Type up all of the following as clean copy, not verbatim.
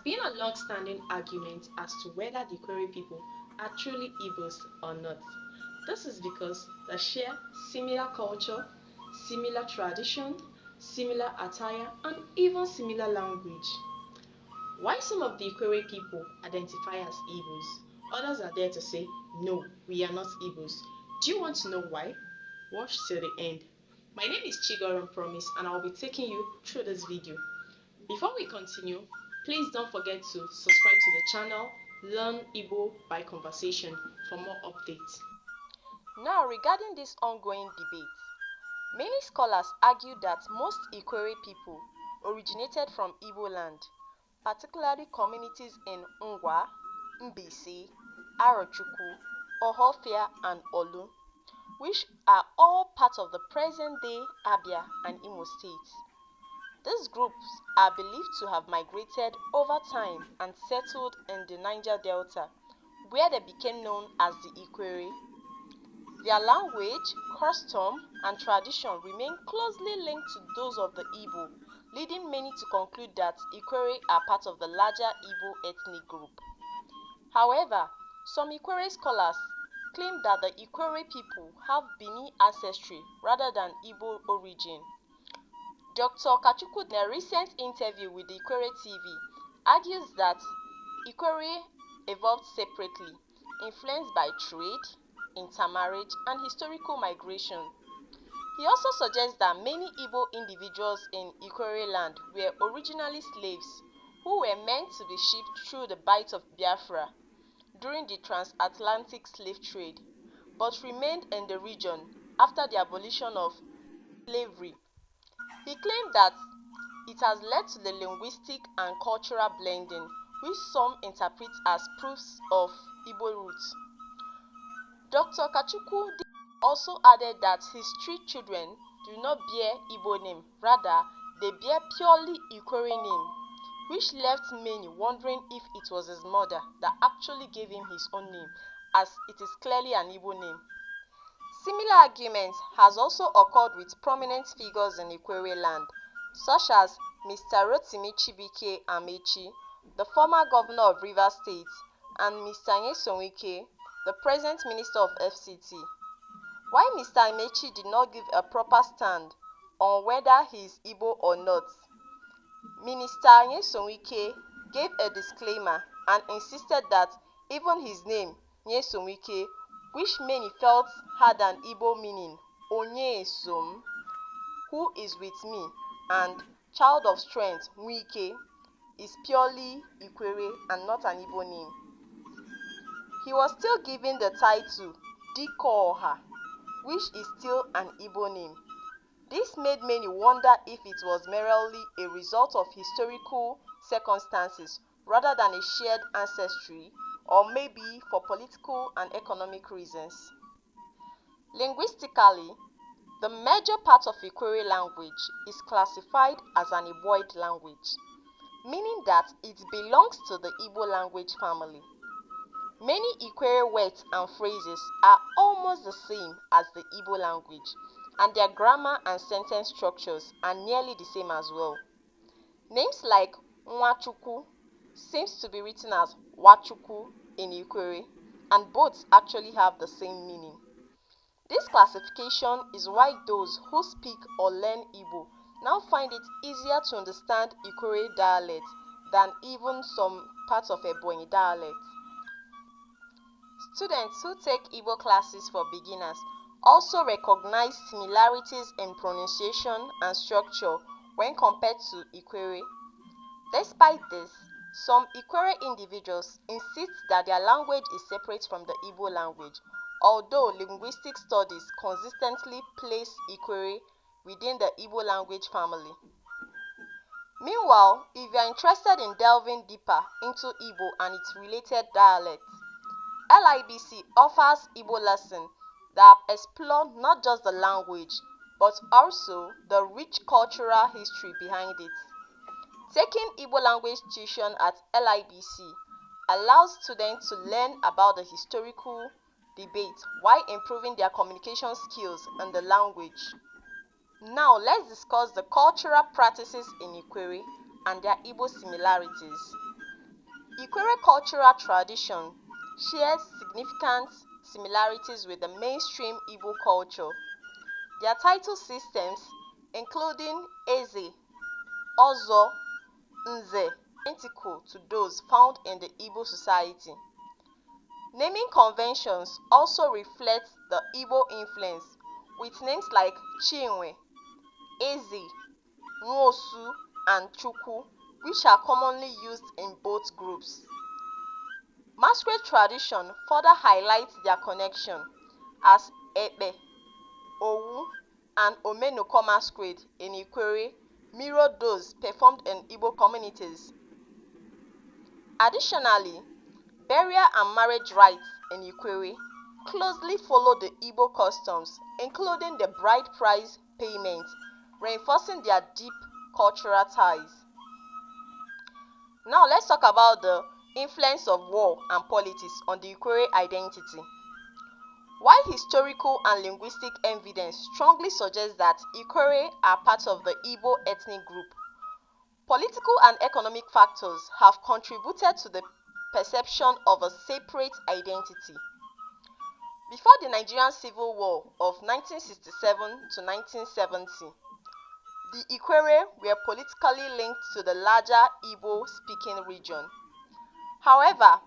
been a long-standing argument as to whether the Ikwerre people are truly Igbos or not. This is because they share similar culture, similar tradition, similar attire, and even similar language. While some of the Ikwerre people identify as Igbos, others are there to say, no, we are not Igbos. Do you want to know why? Watch till the end. My name is Chigorum Promise and I'll be taking you through this video. Before we continue, please don't forget to subscribe to the channel, Learn Igbo by Conversation for more updates. Now, regarding this ongoing debate, many scholars argue that most Ikwerre people originated from Igbo land, particularly communities in Ngwa, Mbisi, Arochukwu, Ohofia, and Olu, which are all part of the present-day Abia and Imo states. These groups are believed to have migrated over time and settled in the Niger Delta, where they became known as the Ikwerre. Their language, custom, and tradition remain closely linked to those of the Igbo, leading many to conclude that Ikwerre are part of the larger Igbo ethnic group. However, some Ikwerre scholars claim that the Ikwerre people have Bini ancestry rather than Igbo origin. Dr. Kachukwu, in a recent interview with the Ikwerre TV, argues that Ikwerre evolved separately, influenced by trade, intermarriage, and historical migration. He also suggests that many Igbo individuals in Ikwerre land were originally slaves who were meant to be shipped through the Bight of Biafra during the transatlantic slave trade, but remained in the region after the abolition of slavery. He claimed that it has led to the linguistic and cultural blending, which some interpret as proofs of Igbo roots. Dr. Kachukwu also added that his 3 children do not bear Igbo name, rather they bear purely Ikwerre name, which left many wondering if it was his mother that actually gave him his own name, as it is clearly an Igbo name. Similar argument has also occurred with prominent figures in Ikwerre land, such as Mr. Rotimi Chibike Amechi, the former governor of Rivers State, and Mr. Nyesom Wike, the present Minister of FCT. While Mr. Amechi did not give a proper stand on whether he is Igbo or not, Minister Nyesom Wike gave a disclaimer and insisted that even his name, Nyesom Wike, which many felt had an Igbo meaning, Onyesom, who is with me, and child of strength, Wike, is purely Ikwerre and not an Igbo name. He was still given the title Dikoha, which is still an Igbo name. This made many wonder if it was merely a result of historical circumstances rather than a shared ancestry, or maybe for political and economic reasons. Linguistically, the major part of Ikwerre language is classified as an Igboid language, meaning that it belongs to the Igbo language family. Many Ikwerre words and phrases are almost the same as the Igbo language, and their grammar and sentence structures are nearly the same as well. Names like Nwachukwu seems to be written as Wachukwu in Ikwerre, and both actually have the same meaning. This classification is why those who speak or learn Igbo now find it easier to understand Ikwerre dialect than even some parts of Ebonyi dialect. Students who take Igbo classes for beginners also recognize similarities in pronunciation and structure when compared to Ikwerre. Despite this, some Ikwerre individuals insist that their language is separate from the Igbo language, although linguistic studies consistently place Ikwerre within the Igbo language family. Meanwhile, if you are interested in delving deeper into Igbo and its related dialects, LIBC offers Igbo lessons that explore not just the language, but also the rich cultural history behind it. Taking Igbo language tuition at LIBC allows students to learn about the historical debate while improving their communication skills in the language. Now let's discuss the cultural practices in Ikwerre and their Igbo similarities. Ikwerre cultural tradition shares significant similarities with the mainstream Igbo culture. Their title systems, including Eze, Ozo, Nze, are identical to those found in the Igbo society. Naming conventions also reflect the Igbo influence, with names like Chinwe, Eze, Nwosu, and Chukwu, which are commonly used in both groups. Masquerade tradition further highlights their connection, as Ekpe, Owu, and Omenoko masquerade in Ikwerre mirror those performed in Igbo communities. Additionally, burial and marriage rites in Ikwerre closely follow the Igbo customs, including the bride price payment, reinforcing their deep cultural ties. Now let's talk about the influence of war and politics on the Ikwerre identity. While historical and linguistic evidence strongly suggests that Ikwerre are part of the Igbo ethnic group, political and economic factors have contributed to the perception of a separate identity. Before the Nigerian Civil War of 1967 to 1970, the Ikwerre were politically linked to the larger Igbo-speaking region. However,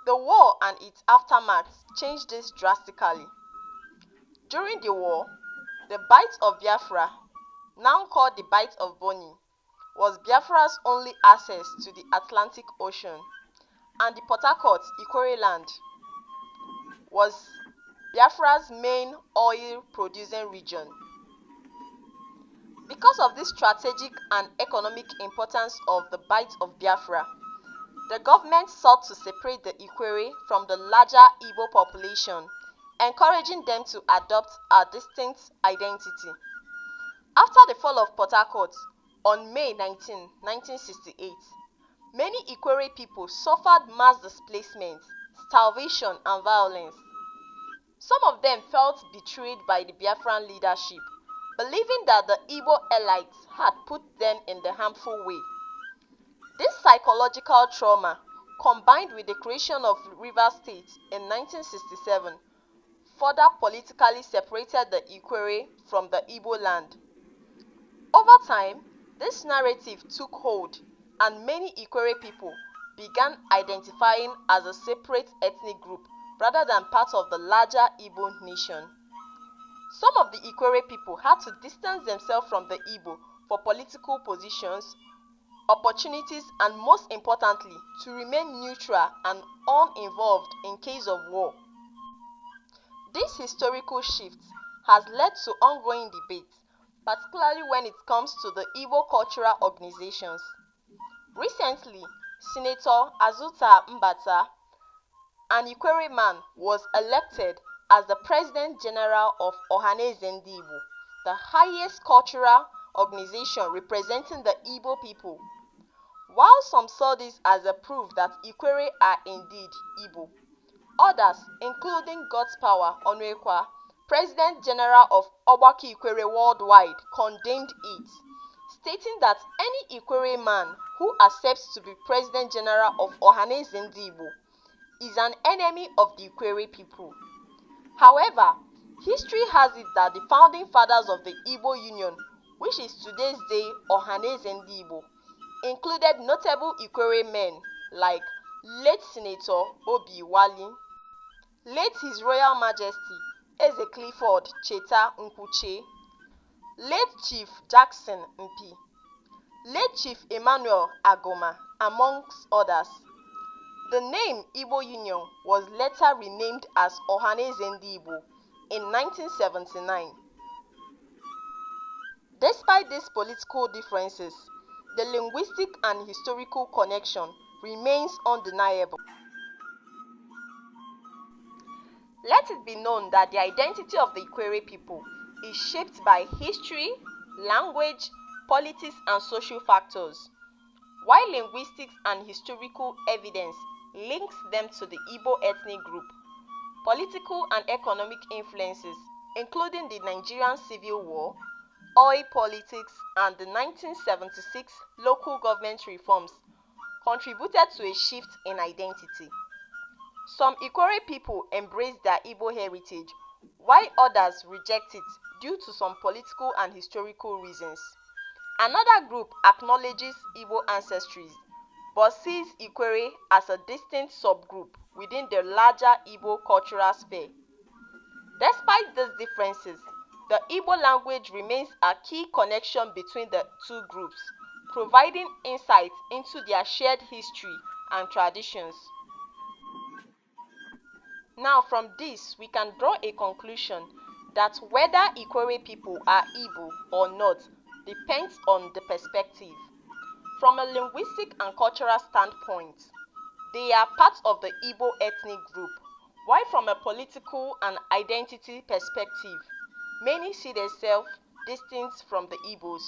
the war and its aftermath changed this drastically. During the war, the Bight of Biafra, now called the Bight of Bonny, was Biafra's only access to the Atlantic Ocean, and the Port Harcourt Ikwerre land was Biafra's main oil-producing region. Because of this strategic and economic importance of the Bight of Biafra, the government sought to separate the Ikwerre from the larger Igbo population, encouraging them to adopt a distinct identity. After the fall of Port Harcourt on May 19, 1968, many Ikwerre people suffered mass displacement, starvation, and violence. Some of them felt betrayed by the Biafran leadership, believing that the Igbo elites had put them in the harmful way. This psychological trauma, combined with the creation of Rivers State in 1967, further politically separated the Ikwerre from the Igbo land. Over time, this narrative took hold, and many Ikwerre people began identifying as a separate ethnic group rather than part of the larger Igbo nation. Some of the Ikwerre people had to distance themselves from the Igbo for political positions, opportunities, and most importantly, to remain neutral and uninvolved in case of war. This historical shift has led to ongoing debates, particularly when it comes to the Igbo cultural organizations. Recently, Senator Azuta Mbata, an Ikwerre man, was elected as the President General of Ohaneze Ndi Igbo, the highest cultural organization representing the Igbo people. While some saw this as a proof that Ikwerre are indeed Igbo, others, including God's Power Onwekwa, President General of Ogbaki Ikwerre Worldwide, condemned it, stating that any Ikwerre man who accepts to be President General of Ohaneze Ndi Igbo is an enemy of the Ikwerre people. However, history has it that the founding fathers of the Igbo Union, which is today's day Ohaneze Ndi Igbo, included notable Ikwerre men like late Senator Obi Wali, late His Royal Majesty Eze Clifford Cheta Nkwuche, late Chief Jackson Mpi, late Chief Emmanuel Agoma, amongst others. The name Igbo Union was later renamed as Ohaneze Ndi Igbo in 1979. Despite these political differences, the linguistic and historical connection remains undeniable. Let it be known that the identity of the Ikwerre people is shaped by history, language, politics, and social factors. While linguistics and historical evidence links them to the Igbo ethnic group, political and economic influences, including the Nigerian Civil War, oil politics, and the 1976 local government reforms, contributed to a shift in identity. Some Ikwerre people embrace their Igbo heritage, while others reject it due to some political and historical reasons. Another group acknowledges Igbo ancestries but sees Ikwerre as a distinct subgroup within the larger Igbo cultural sphere. Despite these differences, the Igbo language remains a key connection between the two groups, providing insight into their shared history and traditions. Now, from this, we can draw a conclusion that whether Ikwerre people are Igbo or not depends on the perspective. From a linguistic and cultural standpoint, they are part of the Igbo ethnic group, while from a political and identity perspective, many see themselves distinct from the Igbos.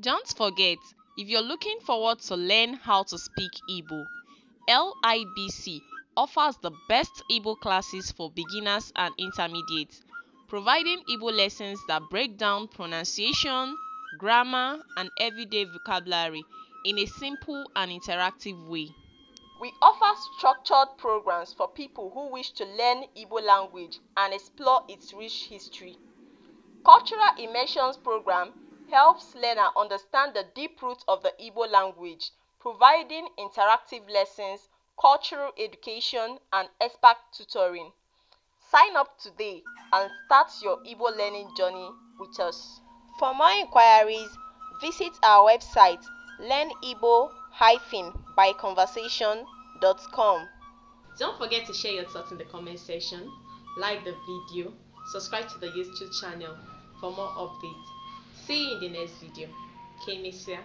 Don't forget, if you're looking forward to learn how to speak Igbo, LIBC offers the best Igbo classes for beginners and intermediates, providing Igbo lessons that break down pronunciation, grammar, and everyday vocabulary in a simple and interactive way. We offer structured programs for people who wish to learn Igbo language and explore its rich history. Cultural immersions program helps learners understand the deep roots of the Igbo language, providing interactive lessons, cultural education, and expert tutoring. Sign up today and start your Igbo learning journey with us. For more inquiries, visit our website learnibo-byconversation.com. Don't forget to share your thoughts in the comment section, like the video, subscribe to the YouTube channel for more updates. See you in the next video. Kemesia.